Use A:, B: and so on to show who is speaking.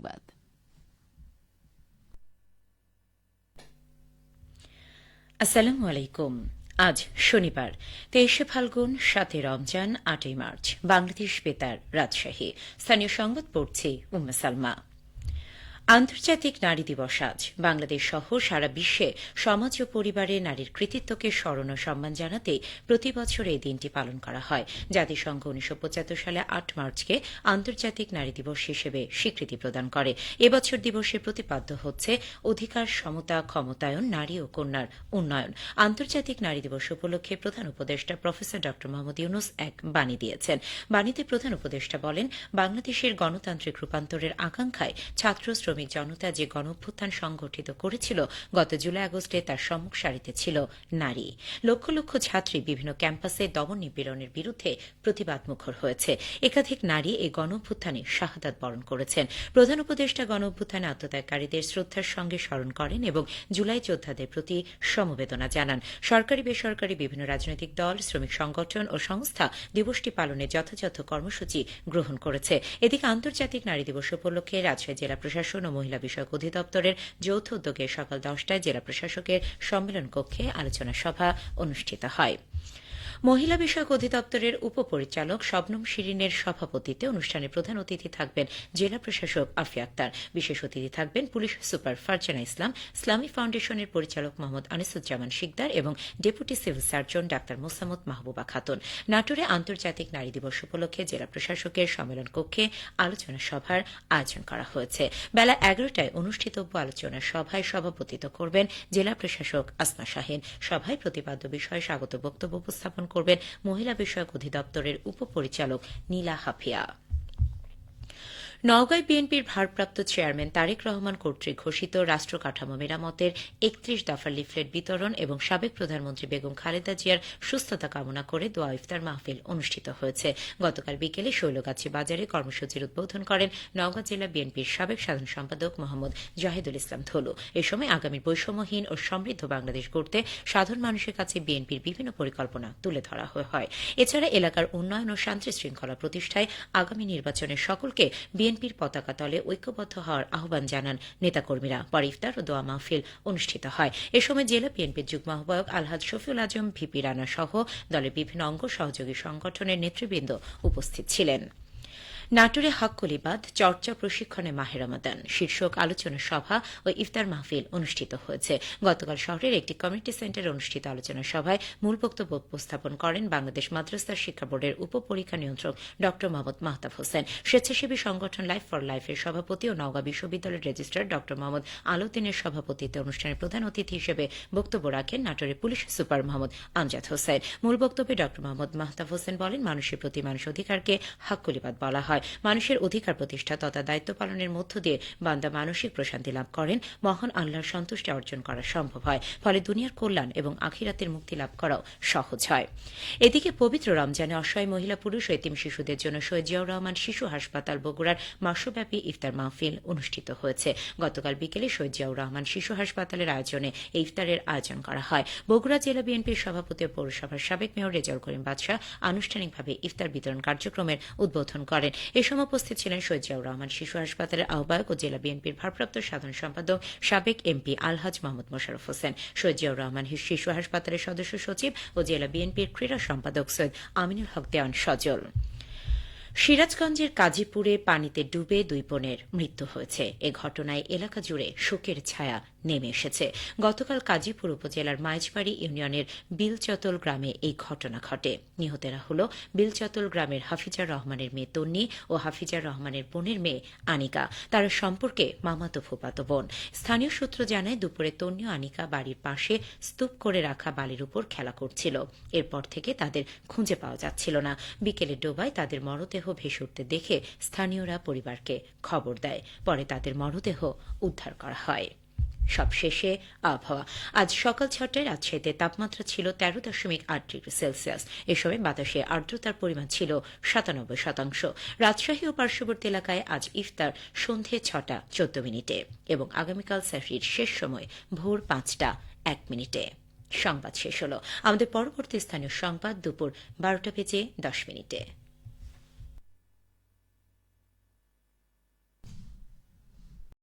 A: সংবাদ।
B: আসসালামু আলাইকুম। আজ শনিবার 23 ফাল্গুন 7 রমজান 8 মার্চ। বাংলাদেশ বেতার, রাজশাহী। স্থানীয় সংবাদ পড়ছি উম্মে সালমা। আন্তর্জাতিক নারী দিবস আজ। বাংলাদেশ সহ সারা বিশ্বে সমাজ ও পরিবারে নারীর কৃতিত্বকে স্মরণ ও সম্মান জানাতে প্রতি বছর এই দিনটি পালন করা হয়। জাতিসংঘ 1975 সালে 8 মার্চকে আন্তর্জাতিক নারী দিবস হিসেবে স্বীকৃতি প্রদান করে। এবছর দিবসের প্রতিপাদ্য হচ্ছে অধিকার, সমতা, ক্ষমতায়ন, নারী ও কন্যার উন্নয়ন। আন্তর্জাতিক নারী দিবস উপলক্ষে প্রধান উপদেষ্টা প্রফেসর ড মোহাম্মদ ইউনুস এক বাণী দিয়েছেন। বাণীতে প্রধান উপদেষ্টা বলেন, বাংলাদেশের গণতান্ত্রিক রূপান্তরের আকাঙ্ক্ষায় ছাত্র শ্রমিক জনতা যে গণঅভ্যুত্থান সংগঠিত করেছিল, গত জুলাই আগস্টে তার সম্মুখ সারিতে ছিল নারী। লক্ষ লক্ষ ছাত্রী বিভিন্ন ক্যাম্পাসে দমন নিপীড়নের বিরুদ্ধে প্রতিবাদ মুখর হয়েছে। একাধিক নারী এই গণঅভ্যুত্থানে শাহাদাত বরণ করেছেন। প্রধান উপদেষ্টা গণঅভ্যুত্থানে আত্মত্যাগকারীদের শ্রদ্ধার সঙ্গে স্মরণ করেন এবং জুলাই যোদ্ধাদের প্রতি সমবেদনা জানান। সরকারি বেসরকারি বিভিন্ন রাজনৈতিক দল, শ্রমিক সংগঠন ও সংস্থা দিবসটি পালনে যথাযথ কর্মসূচি গ্রহণ করেছে। এদিকে আন্তর্জাতিক নারী দিবস উপলক্ষে রাজশাহী জেলা প্রশাসন ও মহিলা বিষয়ক অধিদপ্তরের যৌথ উদ্যোগে সকাল 10টায় জেলা প্রশাসকের সম্মেলন কক্ষে আলোচনা সভা অনুষ্ঠিত হয়। মহিলা বিষয়ক অধিদপ্তরের উপপরিচালক শবনম শিরিনের সভাপতিত্বে অনুষ্ঠানে প্রধান অতিথি থাকবেন জেলা প্রশাসক আফিয়া আক্তার। বিশেষ অতিথি থাকবেন পুলিশ সুপার ফারজানা ইসলাম, ইসলামী ফাউন্ডেশনের পরিচালক মোহাম্মদ আনিসুজ্জামান শিকদার এবং deputy civil surgeon doctor Mosammat Mahbuba Khatun. নাটোরে আন্তর্জাতিক নারী দিবস উপলক্ষে জেলা প্রশাসকের সম্মেলন কক্ষে আলোচনা সভার আয়োজন করা হয়েছে। বেলা 11টায় অনুষ্ঠিতব্য আলোচনা সভায় সভাপতিত্ব করবেন জেলা প্রশাসক আসমা শাহিন। সভায় প্রতিপাদ্য বিষয়ে স্বাগত বক্তব্য উপস্থাপন করবেন মহিলা বিষয়ক অধিদপ্তরের উপপরিচালক নীলা হাফিয়া। নওগাঁয় বিএনপির ভারপ্রাপ্ত চেয়ারম্যান তারেক রহমান কর্তৃক ঘোষিত রাষ্ট্র কাঠামো মেরামতের 31 দফা লিফলেট বিতরণ এবং সাবেক প্রধানমন্ত্রী বেগম খালেদা জিয়ার সুস্থতা কামনা করে দোয়া ইফতার মাহফিল অনুষ্ঠিত হয়েছে। গতকাল বিকেলে শৈলগাছি বাজারে কর্মসূচির উদ্বোধন করেন নওগাঁ জেলা বিএনপির সাবেক সাধারণ সম্পাদক মোহাম্মদ জাহিদুল ইসলাম ধলু। এ সময় আগামী বৈষম্যহীন ও সমৃদ্ধ বাংলাদেশ গড়তে সাধারণ মানুষের কাছে বিএনপির বিভিন্ন পরিকল্পনা তুলে ধরা হয়। এছাড়া এলাকার উন্নয়ন ও শান্তি শৃঙ্খলা প্রতিষ্ঠায় আগামী নির্বাচনে সকলকে বিএনপির পতাকা তলে ঐক্যবদ্ধ হওয়ার আহ্বান জানান নেতাকর্মীরা। পরে ইফতার ও দোয়া মাহফিল অনুষ্ঠিত হয়। এ সময় জেলা বিএনপির যুগ্ম আহ্বায়ক আলহাজ শফিউল আজম, ভিপি রানা সহ দলের বিভিন্ন অঙ্গ সহযোগী সংগঠনের নেতৃবৃন্দ উপস্থিত ছিলেন। নাটোরে হাক্কুলি বাঁধ চর্চা প্রশিক্ষণে মাহে রমাদান শীর্ষক আলোচনা সভা ও ইফতার মাহফিল অনুষ্ঠিত হয়েছে। গতকাল শহরের একটি কমিউনিটি সেন্টারে অনুষ্ঠিত আলোচনা সভায় মূল বক্তব্য উপস্থাপন করেন বাংলাদেশ মাদ্রাসা শিক্ষা বোর্ডের উপপরীক্ষা নিয়ন্ত্রক ড মোহাম্মদ মাহতাব হোসেন। স্বেচ্ছাসেবী সংগঠন লাইফ ফর লাইফের সভাপতি ও নওগাঁ বিশ্ববিদ্যালয়ের রেজিস্ট্রার ড মোহাম্মদ আলাউদ্দিনের সভাপতিত্বে অনুষ্ঠানের প্রধান অতিথি হিসেবে বক্তব্য রাখেন নাটোরের পুলিশ সুপার মোহাম্মদ আমজাদ হোসেন। মূল বক্তব্যে ড মোহাম্মদ মাহতাব হোসেন বলেন, মানুষের প্রতি মানুষ অধিকারকে হাক্কুলিবাদ বলা হয়। মানুষের অধিকার প্রতিষ্ঠা তথা দায়িত্ব পালনের মধ্য দিয়ে বান্দা মানসিক প্রশান্তি লাভ করেন, মহান আল্লাহর সন্তুষ্টি অর্জন করা সম্ভব হয়। ফলে দুনিয়ার কল্যাণ এবং আখিরাতের মুক্তি লাভ করাও সহজ হয়। এদিকে পবিত্র রমজানে অসহায় মহিলা, পুরুষ ও এতিম শিশুদের জন্য শহীদ জিয়াউর রহমান শিশু হাসপাতাল বগুড়ার মাসব্যাপী ইফতার মাহফিল অনুষ্ঠিত হয়েছে। গতকাল বিকেলে শহীদ জিয়াউর রহমান শিশু হাসপাতালের আয়োজনে এই ইফতারের আয়োজন করা হয়। বগুড়া জেলা বিএনপির সভাপতি ও পৌরসভার সাবেক মেয়র রেজাউল করিম বাদশাহ আনুষ্ঠানিকভাবে ইফতার বিতরণ কার্যক্রমের উদ্বোধন করেন। এ সময় উপস্থিত ছিলেন শহীদ জিয়াউর রহমান শিশু হাসপাতালের আহ্বায়ক ও জেলা বিএনপির ভারপ্রাপ্ত সাধারণ সম্পাদক সাবেক এমপি আলহাজ মোহাম্মদ মোশাররফ হোসেন, শহীদ জিয়াউর রহমান শিশু হাসপাতালের সদস্য সচিব ও জেলা বিএনপির ক্রীড়া সম্পাদক সৈয়দ আমিনুল হক দেওয়ান সজল। সিরাজগঞ্জের কাজীপুরে পানিতে ডুবে 2 বোনের মৃত্যু হয়েছে। এ ঘটনায় এলাকা জুড়ে শোকের ছায়া নেমে এসেছে। গতকাল কাজীপুর উপজেলার মাইজবাড়ি ইউনিয়নের বিলচতল গ্রামে এই ঘটনা ঘটে। নিহতেরা হল বিলচতল গ্রামের হাফিজার রহমানের মেয়ে তন্নি ও হাফিজার রহমানের বোনের মেয়ে আনিকা। তারা সম্পর্কে মামাতো ফুফাতো বোন। স্থানীয় সূত্র জানায়, দুপুরে তন্নি ও আনিকা বাড়ির পাশে স্তূপ করে রাখা বালির উপর খেলা করছিল। এরপর থেকে তাদের খুঁজে পাওয়া যাচ্ছিল না। বিকেলে ডোবায় তাদের মরদেহ ভেসে উঠতে দেখে স্থানীয়রা পরিবারকে খবর দেয়। পরে তাদের মরদেহ উদ্ধার করা হয়। সবশেষে আবহাওয়া। আজ সকাল 6টায় রাজশাহীতে তাপমাত্রা ছিল 13.8 ডিগ্রি সেলসিয়াস। এ সময় বাতাসে আর্দ্রতার পরিমাণ ছিল 97%। রাজশাহী ও পার্শ্ববর্তী এলাকায় আজ ইফতার সন্ধে 6টা 14 মিনিটে এবং আগামীকাল সেহরির শেষ সময় ভোর 5টা 1 মিনিটে। সংবাদ শেষ হল। আমাদের পরবর্তী স্থানীয় সংবাদ দুপুর 12টা বেজে 10 মিনিটে।